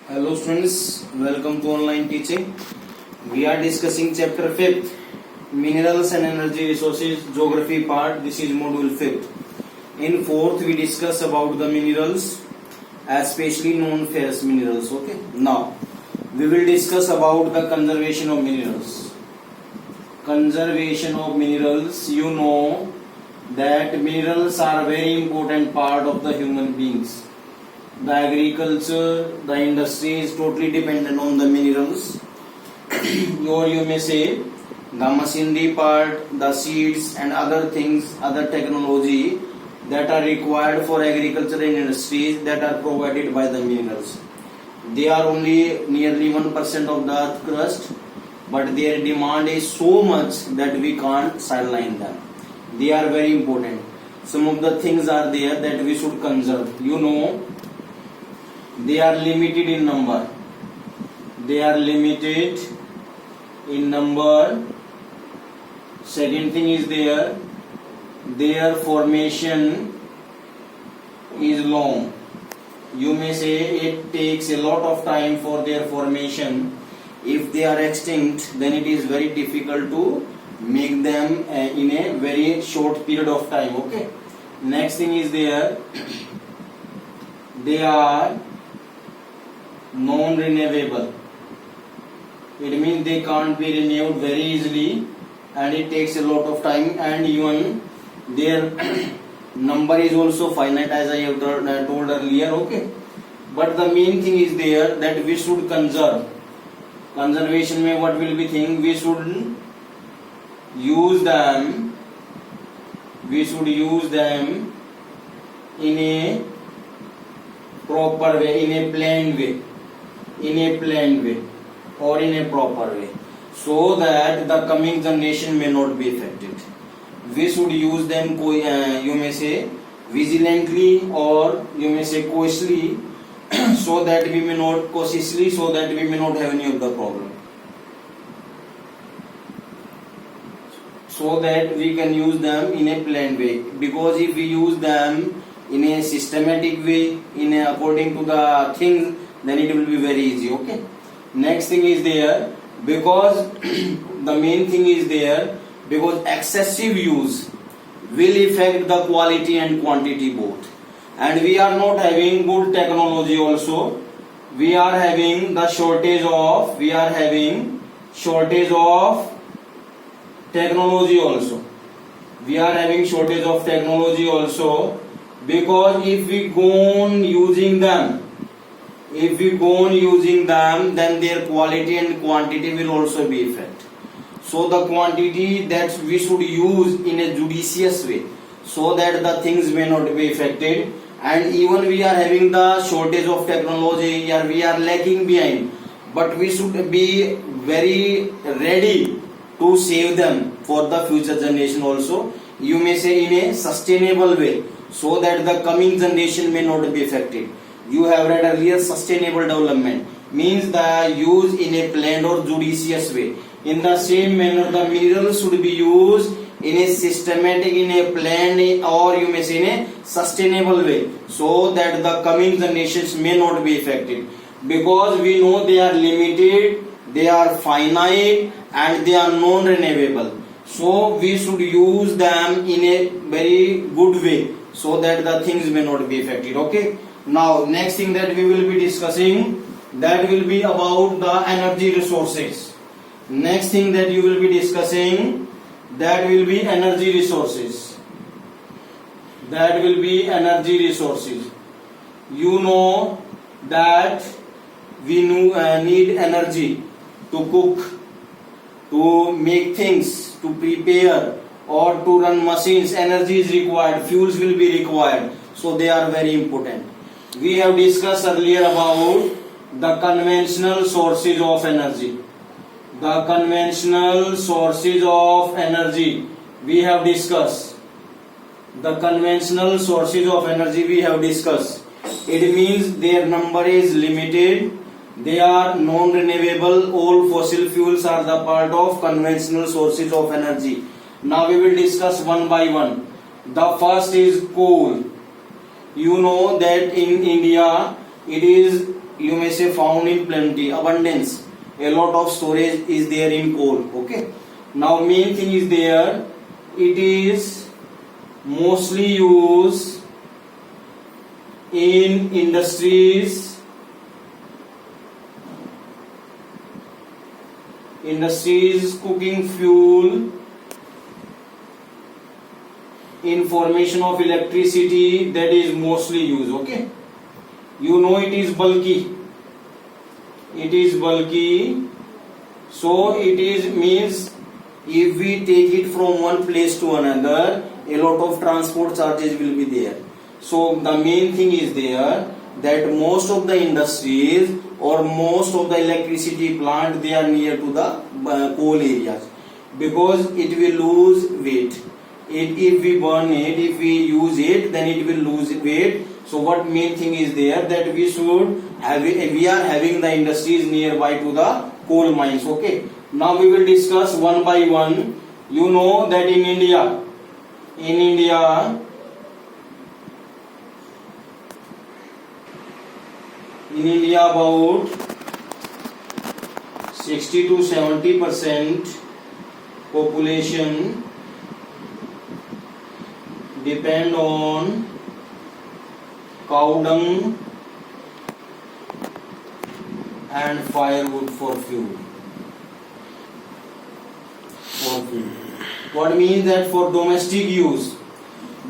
Hello students, welcome to online teaching. We are discussing chapter 5th, Minerals and Energy Resources, Geography part. This is module 5th. In 4th we discuss about the minerals, especially non-ferrous minerals. Okay. Now we will discuss about the conservation of minerals. Conservation of minerals. You know that minerals are a very important part of the human beings. The agriculture, the industry is totally dependent on the minerals. Or you may say the machinery part, the seeds and other things, other technology that are required for agriculture and industries that are provided by the minerals. They are only nearly 1% of the earth crust, but their demand is so much that we can't sideline them. They are very important. Some of the things are there that we should conserve. You know, they are limited in number. They are limited in number. Second thing is their formation is long. You may say it takes a lot of time for their formation. If they are extinct, then it is very difficult to make them in a very short period of time. Okay. Next thing is they are non-renewable. It means they can't be renewed very easily and it takes a lot of time, and even their number is also finite, as I have told earlier. Okay. But the main thing is that we should conserve. Conservation mein what will be thing? We should use them in a proper way, in a planned way or in a proper way, so that the coming generation may not be affected. We should use them, you may say vigilantly, or you may say cautiously, so that we may not have any of the problem, so that we can use them in a planned way. Because if we use them in a systematic way, according to the things, then it will be very easy. Okay. Next thing is because the main thing is because excessive use will affect the quality and quantity both, and we are not having good technology also. We are having shortage of technology also. Because if we go on using them, then their quality and quantity will also be affected. So the quantity that we should use in a judicious way, so that the things may not be affected. And even we are having the shortage of technology, or we are lagging behind, but we should be very ready to save them for the future generation also. You may say in a sustainable way, so that the coming generation may not be affected. You have read earlier, sustainable development means the use in a planned or judicious way. In the same manner, the minerals should be used in a systematic, in a planned, or you may say in a sustainable way, so that the coming generations may not be affected. Because we know they are limited, they are finite, and they are non-renewable. So we should use them in a very good way, so that the things may not be affected. Okay. Now next thing that we will be discussing, that will be about the energy resources. Next thing that you will be discussing, that will be energy resources. You know that we need energy to cook, to make things, to prepare, or to run machines. Energy is required, fuels will be required, so they are very important. We have discussed earlier about the conventional sources of energy. We have discussed. It means their number is limited. They are non-renewable. All fossil fuels are the part of conventional sources of energy. Now we will discuss one by one. The first is coal. You know that in India it is, you may say, found in plenty, abundance. A lot of storage is there in coal. Okay. Now main thing is there, it is mostly used in industries, cooking fuel, in formation of electricity, that is mostly used. Okay. You know it is bulky. It is bulky. So it is means if we take it from one place to another, a lot of transport charges will be there. So the main thing is there that most of the industries or most of the electricity plant, they are near to the coal areas, because it will lose weight. If we burn it, if we use it, then it will lose weight. So what main thing is there that we should have, we are having the industries nearby to the coal mines. Okay. Now we will discuss one by one. You know that in India about 60 to 70% population depend on cow dung and firewood for fuel. What means that for domestic use,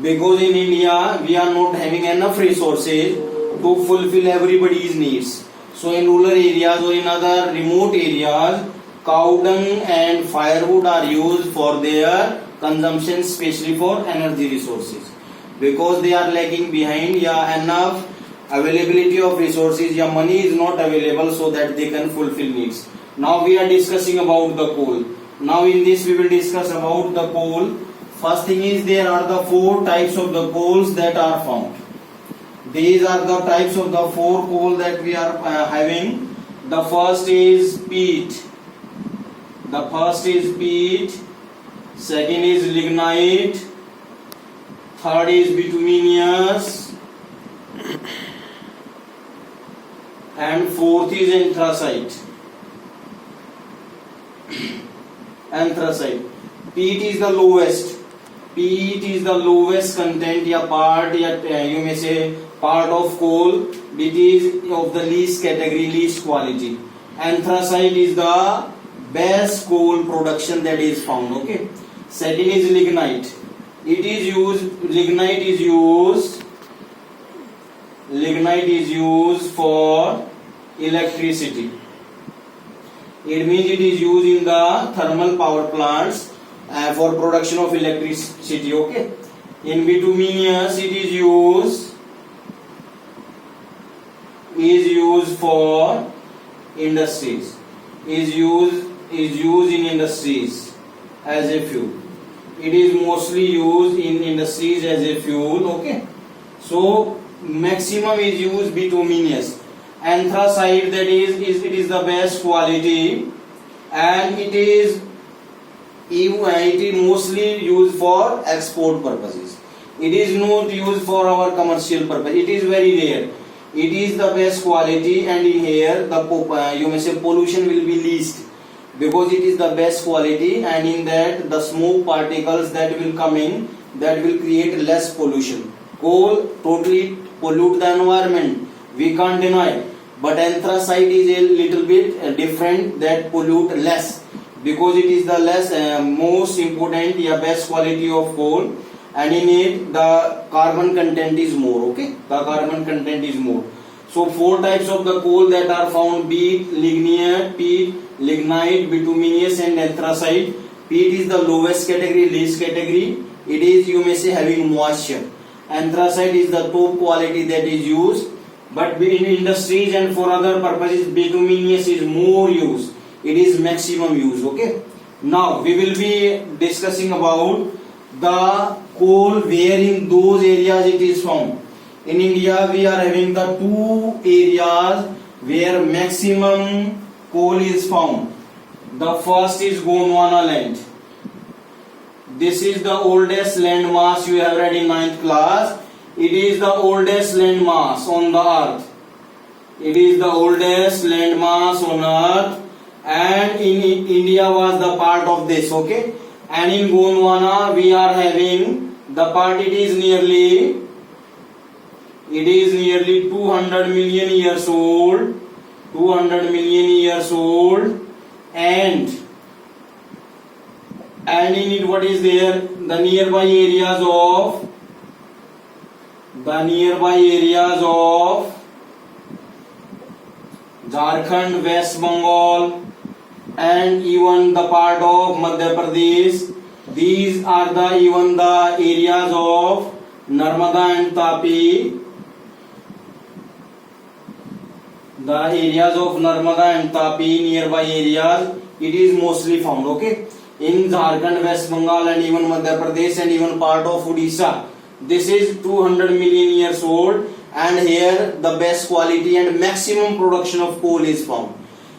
because in India we are not having enough resources to fulfill everybody's needs. So in rural areas or in other remote areas, cow dung and firewood are used for their consumption, especially for energy resources, because they are lagging behind. Enough availability of resources, money is not available so that they can fulfill needs. Now we are discussing about the coal. Now in this we will discuss about the coal. First thing is, there are the 4 types of the coals that are found. These are the types of the 4 coal that we are having. The first is peat. Second is lignite. Third is bituminous. And fourth is anthracite. Peat is the lowest content part, you may say part of coal. It is of the least category, least quality. Anthracite is the best coal production that is found. Okay. Second is lignite. Lignite is used for electricity. It means it is used in the thermal power plants for production of electricity. Okay. In bituminous, it is used for industries. Is used in industries as a fuel. It is mostly used in industries as a fuel. Okay. So maximum is used bituminous. Anthracite, that is it is the best quality, and it is mostly used for export purposes. It is not used for our commercial purpose. It is very rare. It is the best quality, and in here the you may say pollution will be least, because it is the best quality, and in that the smoke particles that will come in, that will create less pollution. Coal totally pollute the environment, we can't deny, but anthracite is a little bit different, that pollute less, because it is the most important best quality of coal, and in it the carbon content is more. Okay, the carbon content is more. So 4 types of the coal that are found: peat, lignite, bituminous, and anthracite. Peat is the lowest category, least category. It is, you may say, having moisture. Anthracite is the top quality that is used, but in industries and for other purposes, bituminous is more used. It is maximum use. Okay. Now we will be discussing about the coal where in those areas it is found. In India, we are having the 2 areas where maximum coal is found. The first is Gondwana land. This is the oldest land mass you have read in 9th class. It is the oldest land mass on the earth. It is the oldest landmass on earth, and in India was the part of this. Okay, and in Gondwana we are having the part. It is nearly 200 million years old. 200 million years old, and in it what is there? The nearby areas of Jharkhand, West Bengal, and even the part of Madhya Pradesh. These are even the areas of Narmada and Tapi. The areas of Narmada and Tapi, nearby areas, it is mostly found. Okay, in Jharkhand, West Bengal, and even Madhya Pradesh, and even part of Odisha. This is 200 million years old, and here the best quality and maximum production of coal is found.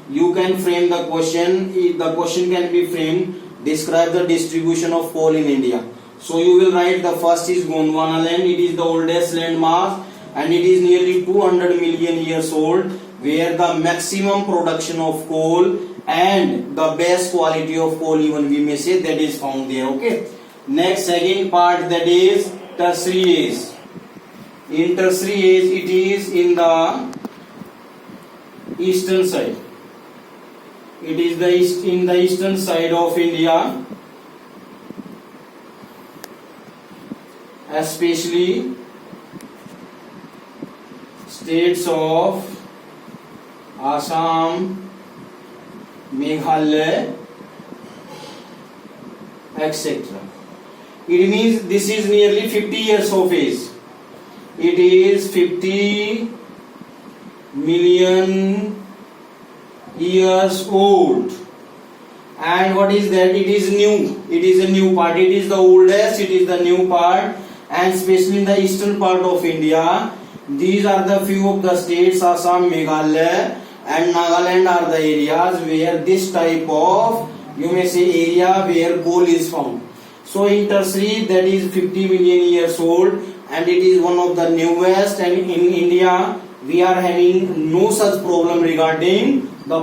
You can frame the question. The question can be framed: describe the distribution of coal in India. So you will write the first is Gondwana land. It is the oldest land mass, and it is nearly 200 million years old, where the maximum production of coal and the best quality of coal, even we may say, that is found there. Okay. Next, second part, that is tertiary age. In tertiary age, it is in the eastern side. It is in the eastern side of India, especially states of Assam, Meghalaya, etc. It means this is nearly 50 years of age. It is 50 million years old. And what is that? It is new. It is a new part. It is the oldest. It is the new part. And especially in the eastern part of India, these are the few of the states, Assam, Meghalaya, and Nagaland are the areas where this type of, you may say, area where coal is found. So in tertiary, that is 50 million years old, and it is one of the newest, and in India we are having no such problem regarding